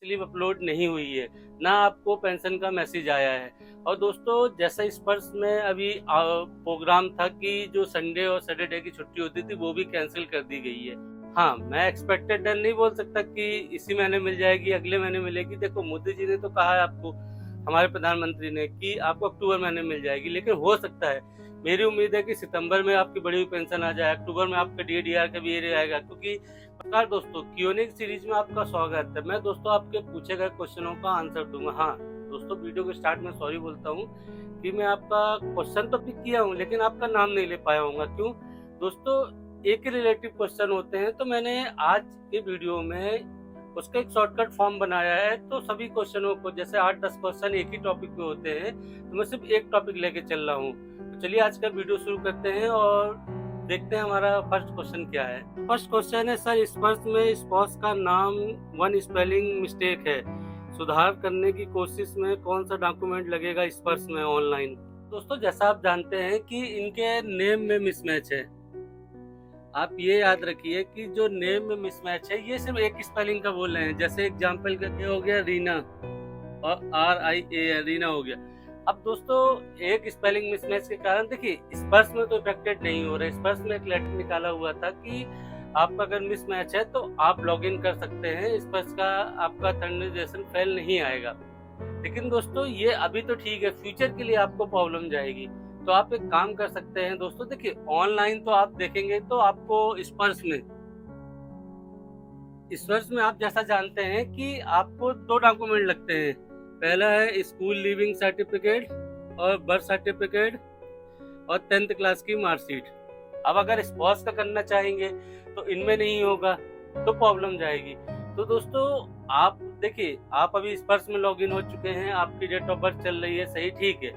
Slip upload नहीं हुई है, ना आपको पेंशन का मैसेज आया है। और दोस्तों जैसा स्पर्श में अभी प्रोग्राम था कि जो संडे और सैटरडे की छुट्टी होती थी वो भी कैंसिल कर दी गई है। हाँ, मैं एक्सपेक्टेड डन नहीं बोल सकता कि इसी महीने मिल जाएगी, अगले महीने मिलेगी। देखो मोदी जी ने तो कहा है आपको, हमारे प्रधानमंत्री ने, कि आपको अक्टूबर महीने मिल जाएगी, लेकिन हो सकता है, मेरी उम्मीद है कि सितंबर में आपकी बड़ी हुई पेंशन आ जाए, अक्टूबर में आपका डीडीआर का भी एरिया आएगा। क्योंकि नमस्कार दोस्तों, क्यूएनए सीरीज में आपका स्वागत है। मैं दोस्तों आपके पूछे गए क्वेश्चनों का आंसर दूंगा। हाँ दोस्तों, वीडियो के स्टार्ट में सॉरी बोलता हूँ कि मैं आपका क्वेश्चन तो पिक किया हूँ लेकिन आपका नाम नहीं ले पाया हूँ। क्यों दोस्तों, एक ही रिलेटिव क्वेश्चन होते हैं, तो मैंने आज के वीडियो में उसका एक शॉर्टकट फॉर्म बनाया है। तो सभी क्वेश्चनों को, जैसे 8-10 क्वेश्चन एक ही टॉपिक पे होते हैं, तो मैं सिर्फ एक टॉपिक लेके चल रहा हूँ। तो चलिए आज का वीडियो शुरू करते हैं और देखते हैं हमारा फर्स्ट क्वेश्चन क्या है। फर्स्ट क्वेश्चन है, सर स्पर्श में स्पॉस का नाम वन स्पेलिंग मिस्टेक है, सुधार करने की कोशिश में कौन सा डॉक्यूमेंट लगेगा स्पर्श में ऑनलाइन। दोस्तों जैसा आप जानते हैं कि इनके नेम में मिसमैच है। आप ये याद रखिए कि जो नेम में मिसमैच है ये सिर्फ एक स्पेलिंग का बोल रहे हैं। जैसे एग्जांपल के लिए हो गया रीना और RIA, रीना हो गया। अब दोस्तों एक स्पेलिंग मिसमैच के कारण देखिए स्पर्श में तो इफेक्टेड नहीं हो रहा है। स्पर्श में एक लेटर निकाला हुआ था कि आपका अगर मिसमैच है तो आप लॉगिन कर सकते हैं, स्पर्श का आपका ट्रांजेक्शन फेल नहीं आएगा। लेकिन दोस्तों ये अभी तो ठीक है, फ्यूचर के लिए आपको प्रॉब्लम जाएगी। तो आप एक काम कर सकते हैं दोस्तों, देखिए ऑनलाइन तो आप देखेंगे तो आपको स्पर्श में आप जैसा जानते हैं कि आपको 2 डॉक्यूमेंट लगते हैं। पहला है स्कूल लीविंग सर्टिफिकेट और बर्थ सर्टिफिकेट और 10th क्लास की मार्कशीट। अब अगर स्पर्श का करना चाहेंगे तो इनमें नहीं होगा तो प्रॉब्लम जाएगी। तो दोस्तों आप देखिए, आप अभी स्पर्श में लॉगिन हो चुके हैं, आपकी डेट ऑफ बर्थ चल रही है, सही ठीक है।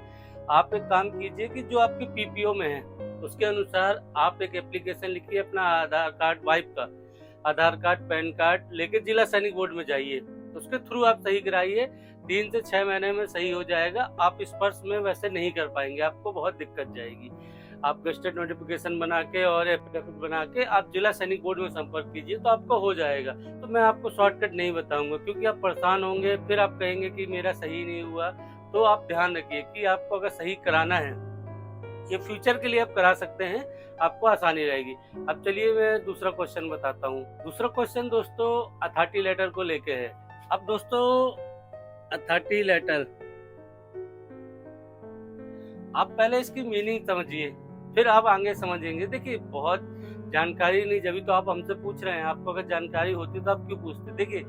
आप एक काम कीजिए कि जो आपके PPO में है उसके अनुसार आप एक एप्लीकेशन लिखिए, अपना आधार कार्ड, वाइफ का आधार कार्ड, पैन कार्ड लेके जिला सैनिक बोर्ड में जाइए, उसके थ्रू आप सही कराइए। 3 से 6 महीने में सही हो जाएगा। आप स्पर्श में वैसे नहीं कर पाएंगे, आपको बहुत दिक्कत जाएगी। आप गस्टेड नोटिफिकेशन बना के और एफिडेविट बना के आप जिला सैनिक बोर्ड में संपर्क कीजिए तो आपको हो जाएगा। तो मैं आपको शॉर्टकट नहीं बताऊंगा क्योंकि आप परेशान होंगे, फिर आप कहेंगे कि मेरा सही नहीं हुआ। तो आप ध्यान रखिए कि आपको अगर सही कराना है, ये फ्यूचर के लिए आप करा सकते हैं, आपको आसानी रहेगी। अब चलिए मैं दूसरा क्वेश्चन बताता हूँ। दूसरा क्वेश्चन दोस्तों अथॉरिटी लेटर को लेके है। अब दोस्तों अथॉरिटी लेटर, आप पहले इसकी मीनिंग समझिए, फिर आप आगे समझेंगे। देखिए बहुत जानकारी नहीं, जब तो आप हमसे पूछ रहे हैं। आपको अगर जानकारी होती तो आप क्यों पूछते। देखिए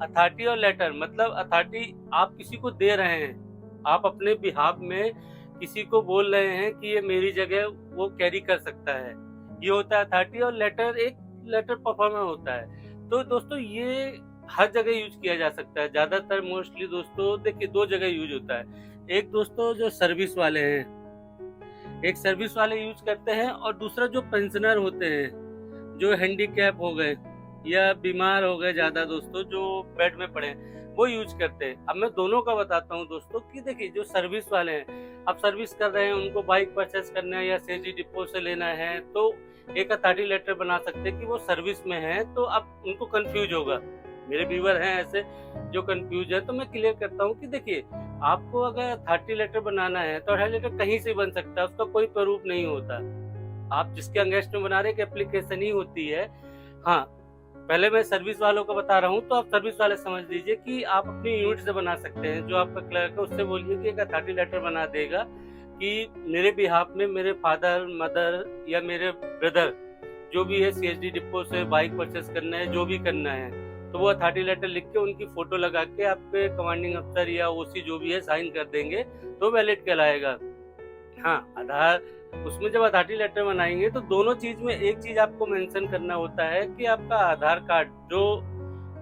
अथॉरिटी और लेटर मतलब अथॉरिटी आप किसी को दे रहे हैं, आप अपने बिहाफ में किसी को बोल रहे हैं कि ये मेरी जगह वो कैरी कर सकता है, ये होता है अथॉरिटी। और लेटर एक लेटर परफॉर्मर होता है। तो दोस्तों ये हर जगह यूज किया जा सकता है। ज्यादातर मोस्टली दोस्तों देखिए 2 जगह यूज होता है। एक दोस्तों जो सर्विस वाले हैं, एक सर्विस वाले यूज करते हैं, और दूसरा जो पेंशनर होते हैं, जो हैंडीकैप हो गए या बीमार हो गए ज्यादा दोस्तों, जो बेड में पड़े हैं, वो यूज करते हैं। अब मैं दोनों का बताता हूँ दोस्तों कि देखिए जो सर्विस वाले हैं, आप सर्विस कर रहे हैं, उनको बाइक परचेस करना है या CSD डिपो से लेना है, तो एक अथॉरिटी लेटर बना सकते हैं कि वो सर्विस में है। तो अब उनको कंफ्यूज होगा, मेरे व्यूअर हैं ऐसे जो कंफ्यूज है, तो मैं क्लियर करता हूँ कि देखिए आपको अगर अथॉरिटी लेटर बनाना है तो अथॉरिटी लेटर कहीं से बन सकता है, उसका कोई प्रूफ नहीं होता। आप जिसके अगेंस्ट में बना रहे, एक एप्लीकेशन ही होती है। हाँ पहले मैं सर्विस वालों को बता रहा हूँ, तो आप सर्विस वाले समझ लीजिए कि आप अपनी यूनिट से बना सकते हैं। जो आपका क्लर्क है उससे बोलिए कि एक अथॉरिटी लेटर बना देगा कि मेरे बिहाफ में मेरे फादर, मदर या मेरे ब्रदर जो भी है CSD डिपो से बाइक परचेस करना है, जो भी करना है, तो वो अथॉरिटी लेटर लिख के उनकी फोटो लगा के आपके कमांडिंग अफसर या OC जो भी है साइन कर देंगे तो वैलिड कहलाएगा। हाँ आधार, उसमें जब अथॉरिटी लेटर बनाएंगे तो दोनों चीज में एक चीज आपको मेंशन करना होता है कि आपका आधार कार्ड, जो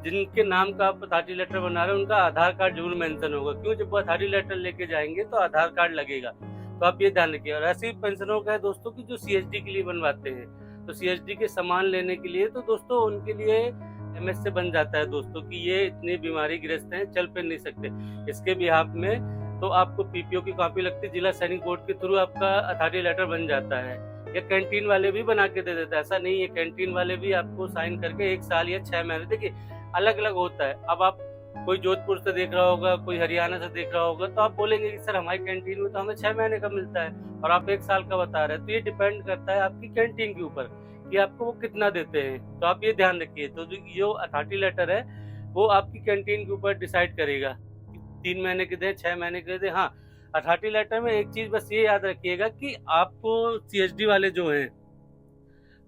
जिनके नाम का आप अथॉरिटी लेटर बना रहे हैं उनका आधार कार्ड जरूर मेंशन होगा। क्यों, जब वो अथॉरिटी लेटर लेके जाएंगे तो आधार कार्ड लगेगा। तो आप ये ध्यान रखिए। और ऐसे ही पेंशनरों का है दोस्तों की जो CSD के लिए बनवाते हैं, तो CSD के सामान लेने के लिए तो दोस्तों उनके लिए MS से बन जाता है दोस्तों कि ये इतनी बीमारी ग्रस्त हैं, चल फिर नहीं सकते, इसके बिहाफ में तो आपको PPO की कॉपी लगती है, जिला सैनिक बोर्ड के थ्रू आपका अथॉरिटी लेटर बन जाता है। या कैंटीन वाले भी बना के दे देता है, ऐसा नहीं है, कैंटीन वाले भी आपको साइन करके 1 साल या 6 महीने, देखिए अलग अलग होता है। अब आप कोई जोधपुर से देख रहा होगा, कोई हरियाणा से देख रहा होगा, तो आप बोलेंगे कि सर हमारी कैंटीन में तो हमें 6 महीने का मिलता है और आप 1 साल का बता रहे हैं। तो ये डिपेंड करता है आपकी कैंटीन के ऊपर कि आपको वो कितना देते हैं। तो आप ये ध्यान रखिए। तो जो अथॉरिटी लेटर है वो आपकी कैंटीन के ऊपर डिसाइड करेगा कि 3 महीने के दें, 6 महीने के दें। हाँ, अथॉरिटी लेटर में एक चीज़ बस ये याद रखिएगा कि आपको सीएसडी वाले जो हैं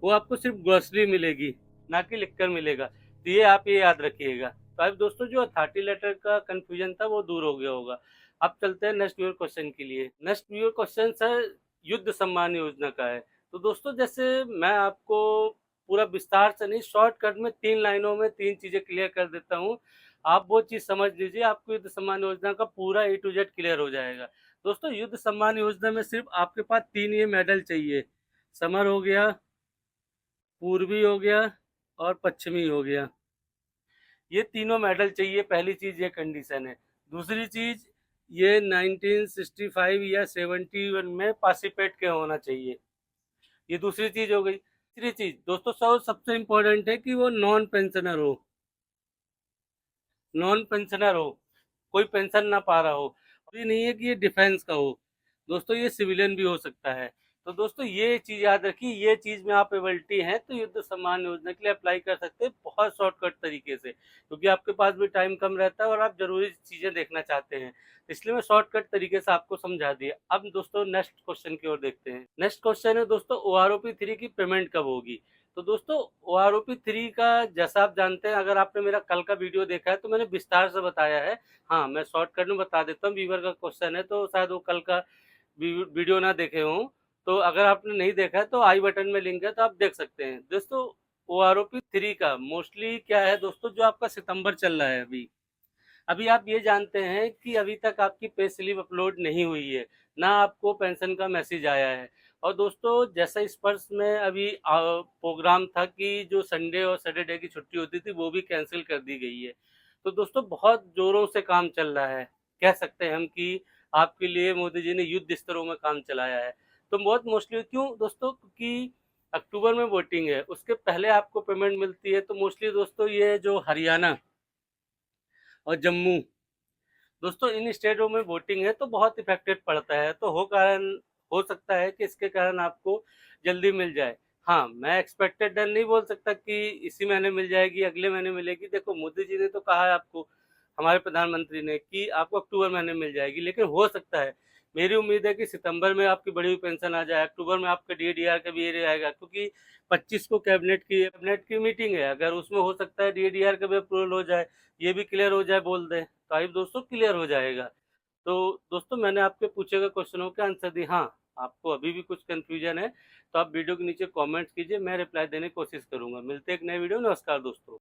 वो आपको सिर्फ ग्रोसरी मिलेगी, ना कि लिक्कर मिलेगा। तो ये आप ये याद रखिएगा। तो अब दोस्तों जो अथॉरिटी लेटर का कन्फ्यूजन था वो दूर हो गया होगा। अब चलते हैं नेक्स्ट व्यूअर क्वेश्चन के लिए। नेक्स्ट व्यूअर क्वेश्चन सर युद्ध सम्मान योजना का है। तो दोस्तों जैसे मैं आपको पूरा विस्तार से नहीं, शॉर्टकट में 3 लाइनों में 3 चीज़ें क्लियर कर देता हूँ। आप वो चीज़ समझ लीजिए, आपको युद्ध सम्मान योजना का पूरा ए टू जेड क्लियर हो जाएगा। दोस्तों युद्ध सम्मान योजना में सिर्फ आपके पास 3 ये मेडल चाहिए। समर हो गया, पूर्वी हो गया और पश्चिमी हो गया। ये तीनों मेडल चाहिए, पहली चीज ये कंडीशन है। दूसरी चीज ये 1965 या 71 में पार्टिसिपेट के होना चाहिए, ये दूसरी चीज हो गई। तीसरी चीज दोस्तों सबसे इम्पोर्टेंट है कि वो नॉन पेंशनर हो, नॉन पेंशनर हो, कोई पेंशन ना पा रहा हो। ये नहीं है कि ये डिफेंस का हो, दोस्तों ये सिविलियन भी हो सकता है। तो दोस्तों ये चीज़ याद रखिए, ये चीज़ में आप एबिलिटी हैं तो युद्ध सम्मान योजना के लिए अप्लाई कर सकते हैं बहुत शॉर्टकट तरीके से, क्योंकि आपके पास भी टाइम कम रहता है और आप जरूरी चीज़ें देखना चाहते हैं, इसलिए मैं शॉर्टकट तरीके से आपको समझा दिया। अब दोस्तों नेक्स्ट क्वेश्चन की ओर देखते हैं। नेक्स्ट क्वेश्चन है दोस्तों OROP 3 की पेमेंट कब होगी। तो दोस्तों OROP 3 का जैसा आप जानते हैं, अगर आपने मेरा कल का वीडियो देखा है तो मैंने विस्तार से बताया है। हाँ, मैं शॉर्टकट में बता देता हूँ, व्यूअर का क्वेश्चन है तो शायद वो कल का वीडियो ना देखे हों। तो अगर आपने नहीं देखा है तो आई बटन में लिंक है, तो आप देख सकते हैं। दोस्तों OROP 3 का मोस्टली क्या है दोस्तों, जो आपका सितंबर चल रहा है अभी अभी आप ये जानते हैं कि अभी तक आपकी पे स्लिप अपलोड नहीं हुई है, ना आपको पेंशन का मैसेज आया है। और दोस्तों जैसा इस वर्ष में अभी प्रोग्राम था कि जो संडे और सैटरडे की छुट्टी होती थी वो भी कैंसिल कर दी गई है। तो दोस्तों बहुत जोरों से काम चल रहा है, कह सकते हैं हम कि आपके लिए मोदी जी ने युद्ध स्तरों में काम चलाया है। तो बहुत मोस्टली क्यों दोस्तों, क्योंकि अक्टूबर में वोटिंग है, उसके पहले आपको पेमेंट मिलती है। तो मोस्टली दोस्तों ये जो हरियाणा और जम्मू, दोस्तों इन स्टेटों में वोटिंग है तो बहुत इफेक्टेड पड़ता है। तो हो सकता है कि इसके कारण आपको जल्दी मिल जाए। हाँ, मैं एक्सपेक्टेड डन नहीं बोल सकता कि इसी महीने मिल जाएगी, अगले महीने मिलेगी। देखो मोदी जी ने तो कहा है आपको, हमारे प्रधानमंत्री ने, कि आपको अक्टूबर महीने मिल जाएगी, लेकिन हो सकता है, मेरी उम्मीद है कि सितंबर में आपकी बड़ी हुई पेंशन आ जाए, अक्टूबर में आपका DADR का भी एरिया आएगा, क्योंकि 25 को कैबिनेट की मीटिंग है। अगर उसमें हो सकता है DADR का भी अप्रूवल हो जाए, ये भी क्लियर हो जाए बोल दें, तो आई दोस्तों क्लियर हो जाएगा। तो दोस्तों मैंने आपके पूछे गए क्वेश्चनों के आंसर दिए। हाँ, आपको अभी भी कुछ कंफ्यूजन है तो आप वीडियो के नीचे कमेंट्स कीजिए, मैं रिप्लाई देने की कोशिश करूंगा। मिलते हैं एक नए वीडियो। नमस्कार दोस्तों।